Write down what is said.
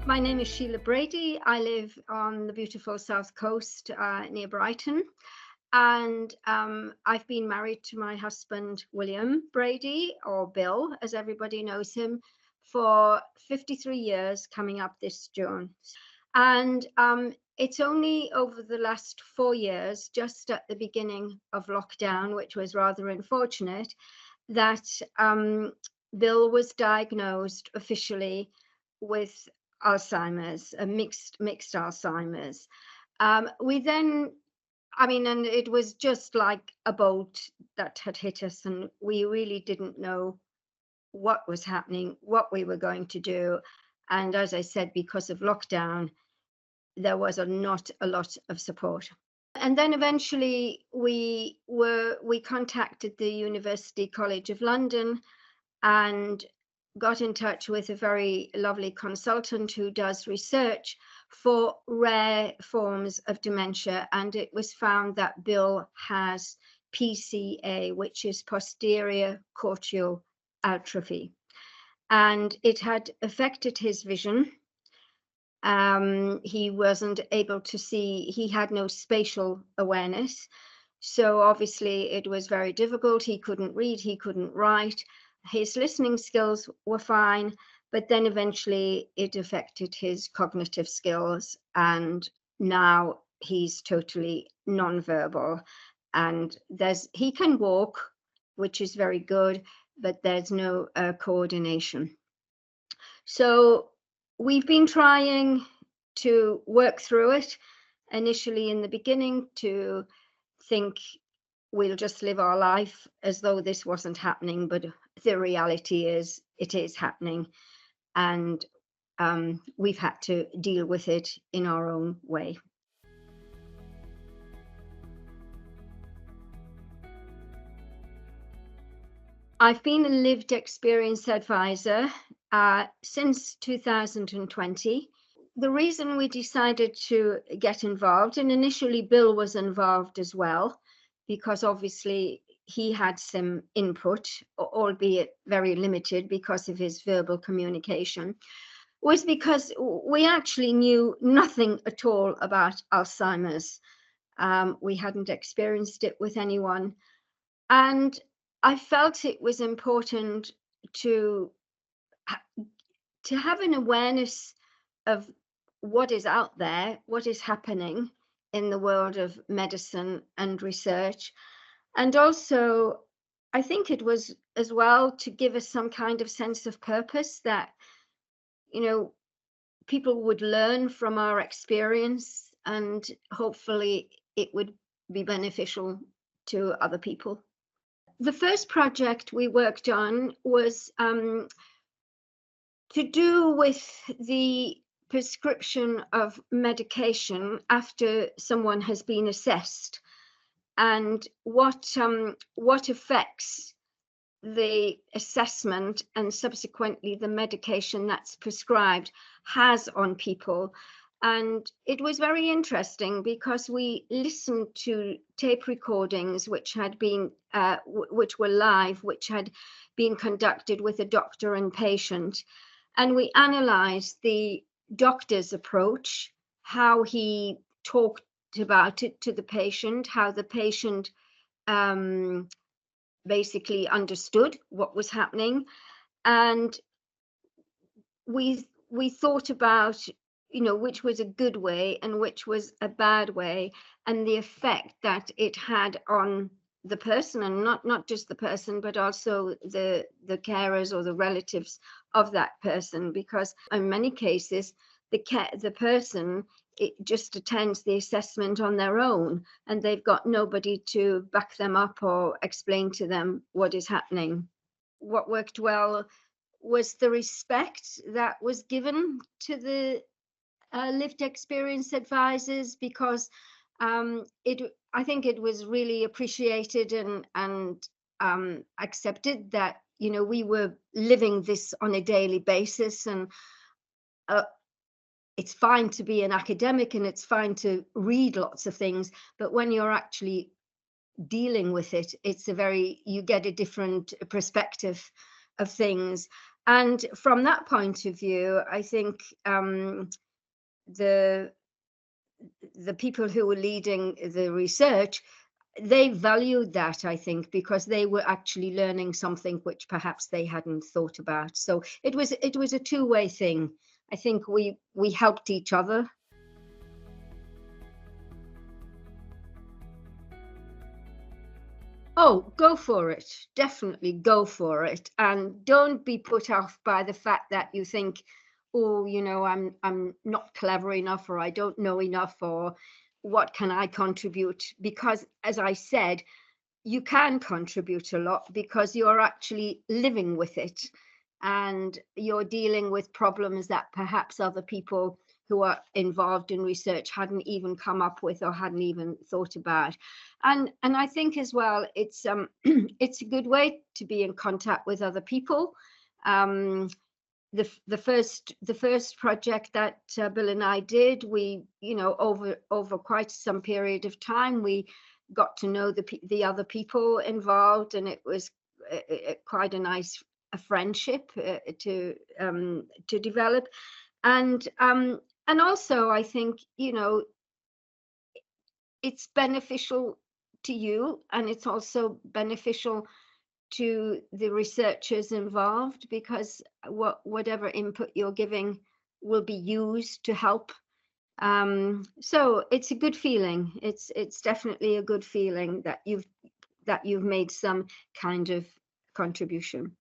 My name is Sheila Brady. I live on the beautiful south coast near Brighton. And I've been married to my husband, William Brady, or Bill, as everybody knows him, for 53 years, coming up this June. And it's only over the last 4 years, just at the beginning of lockdown, which was rather unfortunate, that Bill was diagnosed officially with Alzheimer's, mixed Alzheimer's. We then, and it was just like a bolt that had hit us, and we really didn't know what was happening, what we were going to do. And as I said, because of lockdown, there was not a lot of support. And then eventually we contacted the University College of London and got in touch with a very lovely consultant who does research for rare forms of dementia. And it was found that Bill has PCA, which is posterior cortical atrophy. And it had affected his vision. He wasn't able to see, he had no spatial awareness. So obviously it was very difficult. He couldn't read, he couldn't write. His listening skills were fine, but then eventually it affected his cognitive skills, and now he's totally nonverbal. And he can walk, which is very good, but there's no coordination. So we've been trying to work through it initially in the beginning to think we'll just live our life as though this wasn't happening, but the reality is it is happening, and we've had to deal with it in our own way. I've been a lived experience advisor since 2020. The reason we decided to get involved, and initially Bill was involved as well, because obviously he had some input, albeit very limited because of his verbal communication, was because we actually knew nothing at all about Alzheimer's. We hadn't experienced it with anyone. And I felt it was important to have an awareness of what is out there, what is happening in the world of medicine and research. And also, I think it was as well to give us some kind of sense of purpose that, people would learn from our experience, and hopefully it would be beneficial to other people. The first project we worked on was to do with the prescription of medication after someone has been assessed, and what affects the assessment and subsequently the medication that's prescribed has on people. And it was very interesting because we listened to tape recordings which had been which were live, which had been conducted with a doctor and patient, and we analyzed the doctor's approach, how he talked about it to the patient, how the patient basically understood what was happening, and we thought about which was a good way and which was a bad way, and the effect that it had on the person, and not just the person but also the carers or the relatives of that person, because in many cases the person, it just attends the assessment on their own, and they've got nobody to back them up or explain to them what is happening. What worked well was the respect that was given to the lived experience advisors, because I think it was really appreciated and accepted that we were living this on a daily basis, and it's fine to be an academic and it's fine to read lots of things, but when you're actually dealing with it, you get a different perspective of things. And from that point of view, I think the the people who were leading the research, they valued that, I think, because they were actually learning something which perhaps they hadn't thought about. So it was a two-way thing. I think we helped each other. Oh, go for it. Definitely go for it. And don't be put off by the fact that you think, oh, I'm not clever enough, or I don't know enough, or what can I contribute? Because as I said, you can contribute a lot because you're actually living with it, and you're dealing with problems that perhaps other people who are involved in research hadn't even come up with or hadn't even thought about. And I think as well, it's it's a good way to be in contact with other people. um, the first project that Bill and I did, we, over quite some period of time, we got to know the other people involved, and it was quite a nice a friendship to develop. And also, I think, it's beneficial to you, and it's also beneficial to the researchers involved, because whatever input you're giving will be used to help. So it's a good feeling. It's definitely a good feeling that you've made some kind of contribution.